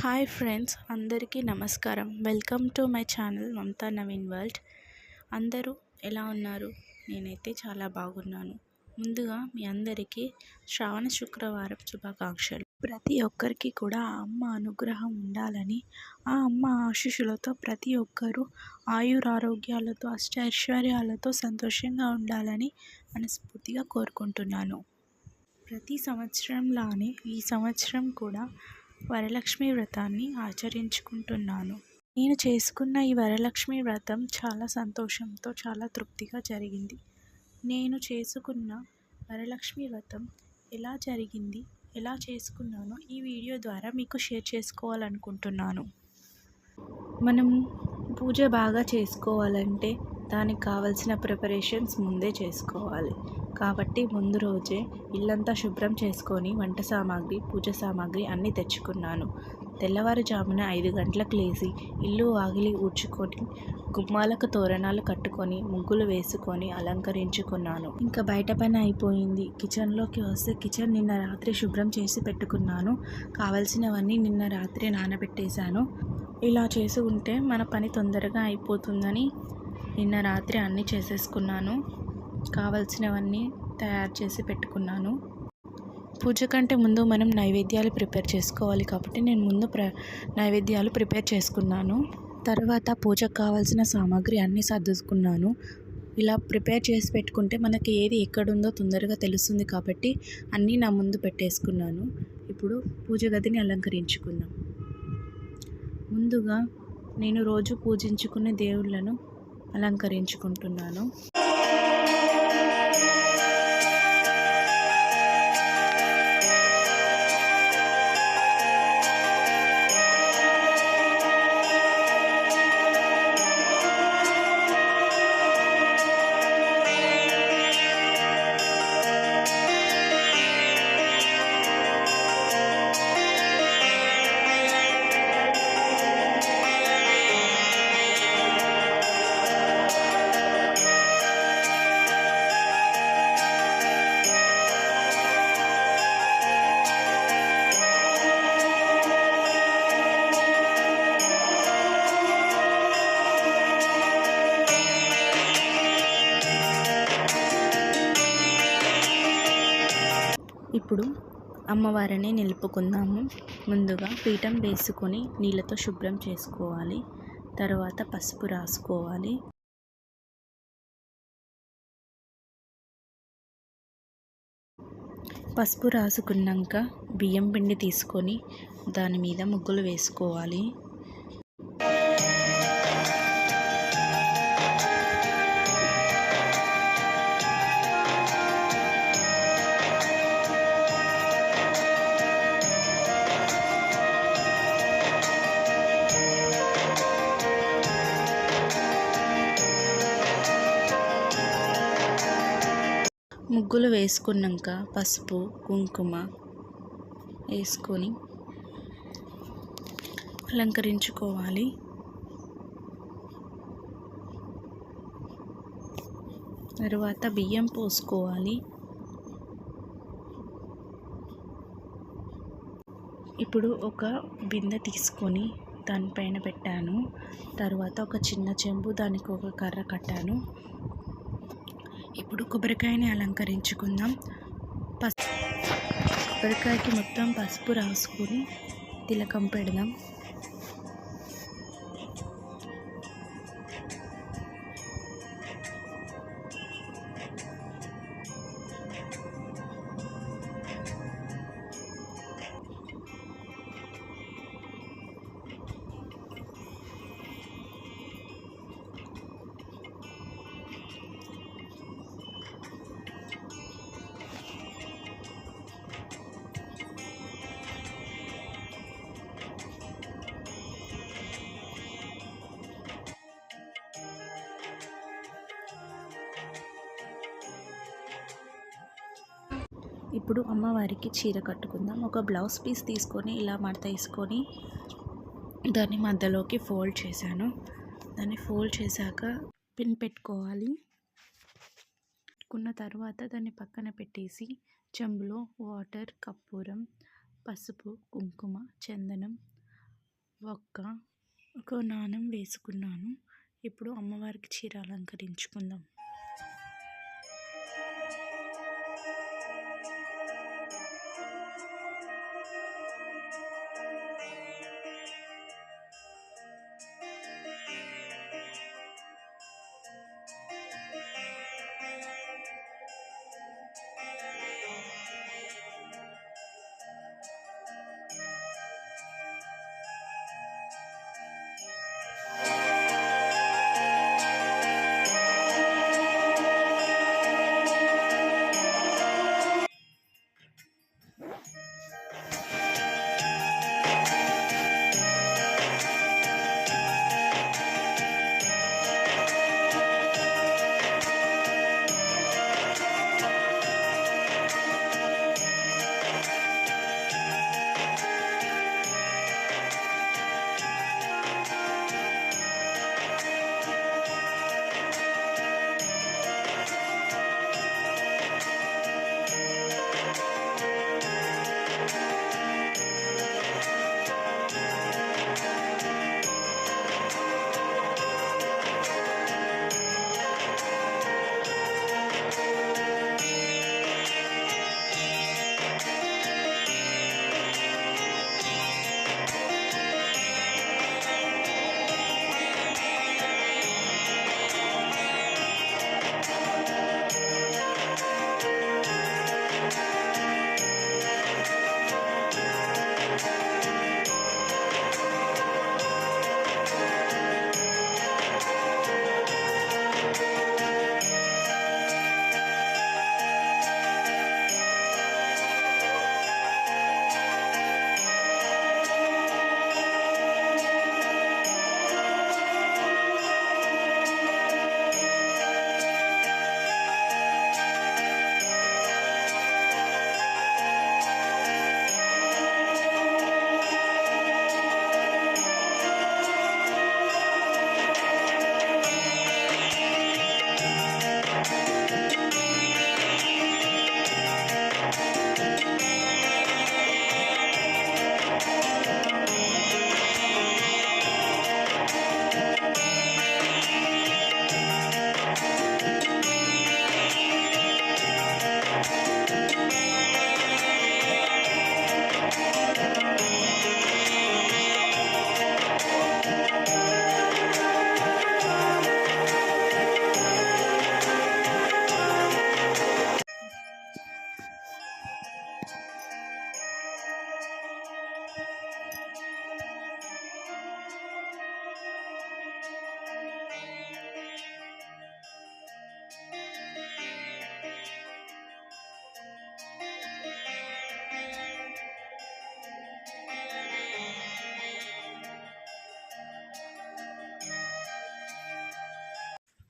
Hi friends, అందరికీ నమస్కారం. Welcome to my channel Mamata Naveen world. అందరూ ఎలా ఉన్నారు? నేనైతే చాలా బాగున్నాను. ముందుగా మీ అందరికీ శ్రావణ శుక్రవారం శుభాకాంక్షలు. ప్రతి ఒక్కరికి కూడా ఆ అమ్మ అనుగ్రహం ఉండాలని, ఆ అమ్మ ఆశీస్సులతో ప్రతి ఒక్కరూ ఆయురారోగ్యాలతో అష్టైశ్వర్యాలతో సంతోషంగా ఉండాలని మనస్ఫూర్తిగా కోరుకుంటున్నాను. ప్రతి సంవత్సరంలానే ఈ సంవత్సరం కూడా వరలక్ష్మి వ్రతాన్ని ఆచరించుకుంటున్నాను. నేను చేసుకున్న ఈ వరలక్ష్మి వ్రతం చాలా సంతోషంతో, చాలా తృప్తిగా జరిగింది. నేను చేసుకున్న వరలక్ష్మి వ్రతం ఎలా జరిగింది, ఎలా చేసుకున్నానో ఈ వీడియో ద్వారా మీకు షేర్ చేసుకోవాలనుకుంటున్నాను. మనం పూజ బాగా చేసుకోవాలంటే దానికి కావలసిన ప్రిపరేషన్స్ ముందే చేసుకోవాలి. కాబట్టి ముందు రోజే ఇల్లంతా శుభ్రం చేసుకొని వంట సామాగ్రి, పూజ సామాగ్రి అన్నీ తెచ్చుకున్నాను. తెల్లవారుజామున 5 గంటలకు లేచి ఇల్లు వాకిలి ఊడ్చుకొని, గుమ్మాలకు తోరణాలు కట్టుకొని, ముగ్గులు వేసుకొని అలంకరించుకున్నాను. ఇంకా బయట పని అయిపోయింది. కిచెన్లోకి వస్తే కిచెన్ నిన్న రాత్రి శుభ్రం చేసి పెట్టుకున్నాను. కావలసినవన్నీ నిన్న రాత్రి నానబెట్టేశాను. ఇలా చేసుకుంటే మన పని తొందరగా అయిపోతుందని నిన్న రాత్రి అన్నీ చేసేసుకున్నాను. కావలసినవన్నీ తయారు చేసి పెట్టుకున్నాను. పూజ కంటే ముందు మనం నైవేద్యాలు ప్రిపేర్ చేసుకోవాలి కాబట్టి నేను ముందు నైవేద్యాలు ప్రిపేర్ చేసుకున్నాను. తర్వాత పూజకు కావాల్సిన సామాగ్రి అన్నీ సర్దుకున్నాను. ఇలా ప్రిపేర్ చేసి పెట్టుకుంటే మనకి ఏది ఎక్కడుందో తొందరగా తెలుస్తుంది కాబట్టి అన్నీ నా ముందు పెట్టేసుకున్నాను. ఇప్పుడు పూజ గదిని అలంకరించుకుందాం. ముందుగా నేను రోజు పూజించుకునే దేవుళ్ళను అలంకరించుకుంటున్నాను. ఇప్పుడు అమ్మవారిని నిలుపుకుందాము. ముందుగా పీఠం వేసుకొని నీళ్ళతో శుభ్రం చేసుకోవాలి. తర్వాత పసుపు రాసుకోవాలి. పసుపు రాసుకున్నాక బియ్యం పిండి తీసుకొని దాని మీద ముగ్గులు వేసుకోవాలి. ముగ్గులు వేసుకున్నాక పసుపు, కుంకుమ వేసుకొని అలంకరించుకోవాలి. తరువాత బియ్యం పోసుకోవాలి. ఇప్పుడు ఒక బిందె తీసుకొని దానిపైన పెట్టాను. తర్వాత ఒక చిన్న చెంబు, దానికి ఒక కర్ర కట్టాను. ఇప్పుడు కొబ్బరికాయని అలంకరించుకుందాం. కొబ్బరికాయకి మొత్తం పసుపు రాసుకొని తిలకం పెడదాం. ఇప్పుడు అమ్మవారికి చీర కట్టుకుందాం. ఒక బ్లౌజ్ పీస్ తీసుకొని ఇలా మడత వేసుకొని దాన్ని మధ్యలోకి ఫోల్డ్ చేశాను. దాన్ని ఫోల్డ్ చేశాక పిన్ పెట్టుకోవాలి. పెట్టుకున్న తర్వాత దాన్ని పక్కన పెట్టేసి చెంబులో వాటర్, కర్పూరం, పసుపు, కుంకుమ, చందనం ఒక నాణం వేసుకున్నాను. ఇప్పుడు అమ్మవారికి చీర అలంకరించుకుందాం.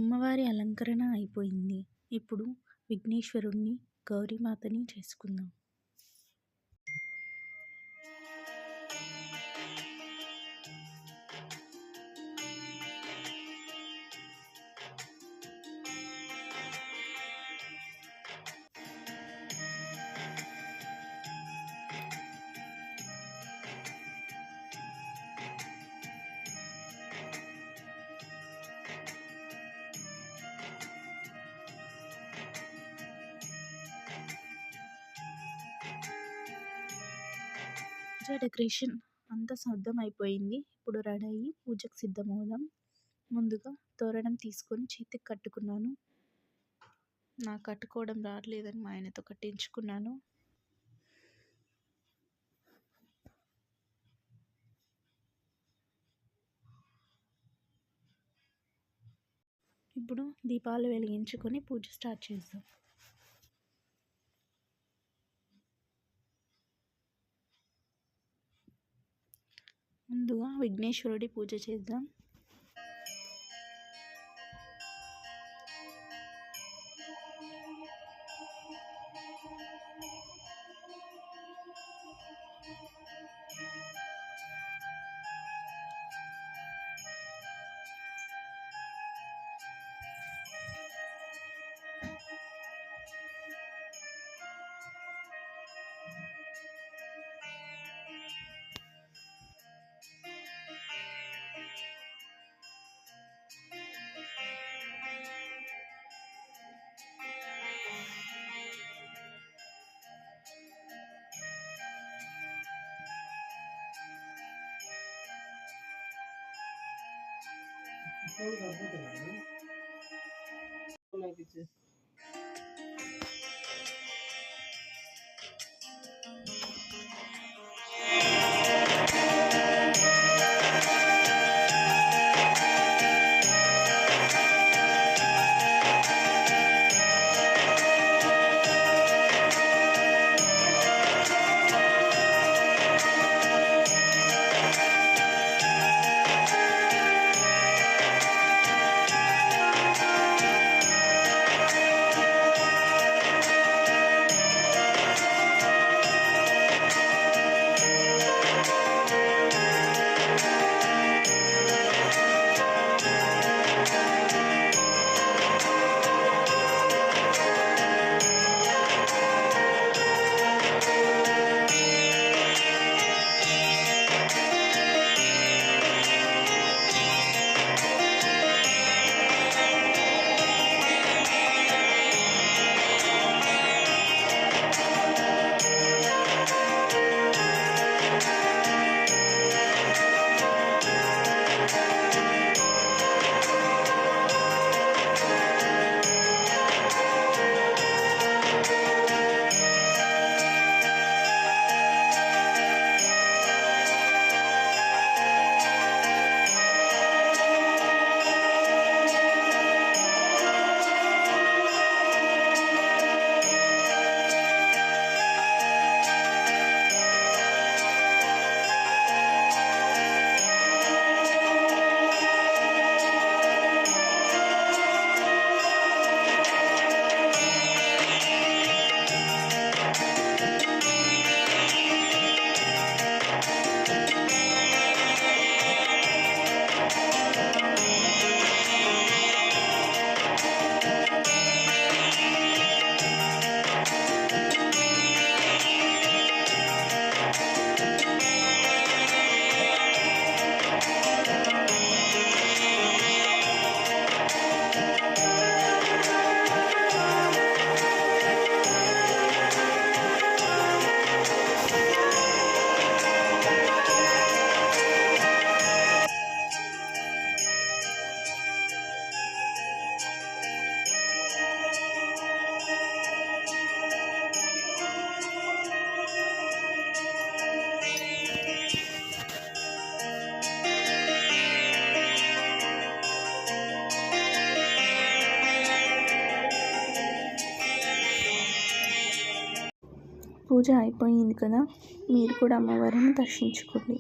అమ్మవారి అలంకరణ అయిపోయింది. ఇప్పుడు విఘ్నేశ్వరుణ్ణి, గౌరీమాతని చేసుకుందాం. పూజ డెకరేషన్ అంతా సిద్ధం అయిపోయింది. ఇప్పుడు రెడీ అయ్యి పూజకు సిద్ధమవుదాం. ముందుగా తోరణం తీసుకొని చేతికి కట్టుకున్నాను. నాకు కట్టుకోవడం రావట్లేదని మా ఆయనతో కట్టించుకున్నాను. ఇప్పుడు దీపాలు వెలిగించుకొని పూజ స్టార్ట్ చేద్దాం. ముందుగా విఘ్నేశ్వరుడి పూజ చేద్దాం. పూజ అయిపోయింది కదా, మీరు కూడా అమ్మవారిని దర్శించుకోండి.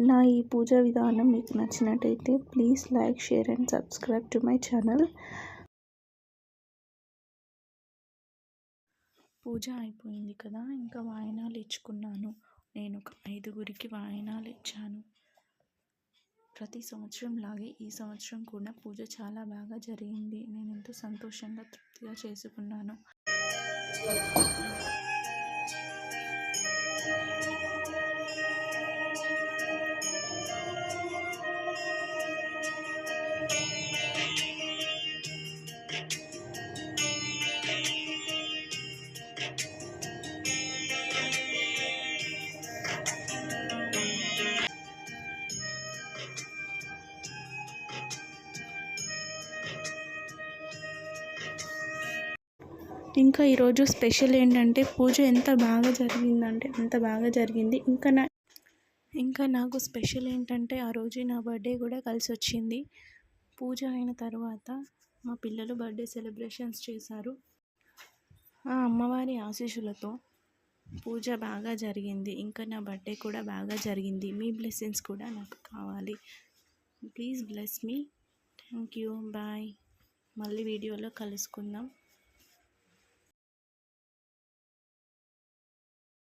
నా ఈ పూజా విధానం మీకు నచ్చినట్టయితే please like, share and subscribe to my channel. పూజ అయిపోయింది కదా, ఇంకా వాయినాలు ఇచ్చుకున్నాను. నేను ఒక 5గురికి వాయినాలు ఇచ్చాను. ప్రతి సంవత్సరం లాగే ఈ సంవత్సరం కూడా పూజ చాలా బాగా జరిగింది. నేను ఎంతో సంతోషంగా, తృప్తిగా చేసుకున్నాను. ఇంకా ఈరోజు స్పెషల్ ఏంటంటే పూజ ఎంత బాగా జరిగిందంటే అంత బాగా జరిగింది. ఇంకా నాకు స్పెషల్ ఏంటంటే ఆ రోజు నా బర్త్డే కూడా కలిసి వచ్చింది. పూజ అయిన తర్వాత మా పిల్లలు బర్త్డే సెలబ్రేషన్స్ చేశారు. ఆ అమ్మవారి ఆశీస్సులతో పూజ బాగా జరిగింది. ఇంకా నా బర్త్డే కూడా బాగా జరిగింది. మీ బ్లెస్సింగ్స్ కూడా నాకు కావాలి. Please bless me. Thank you. Bye. మళ్ళీ వీడియోలో కలుసుకుందాం.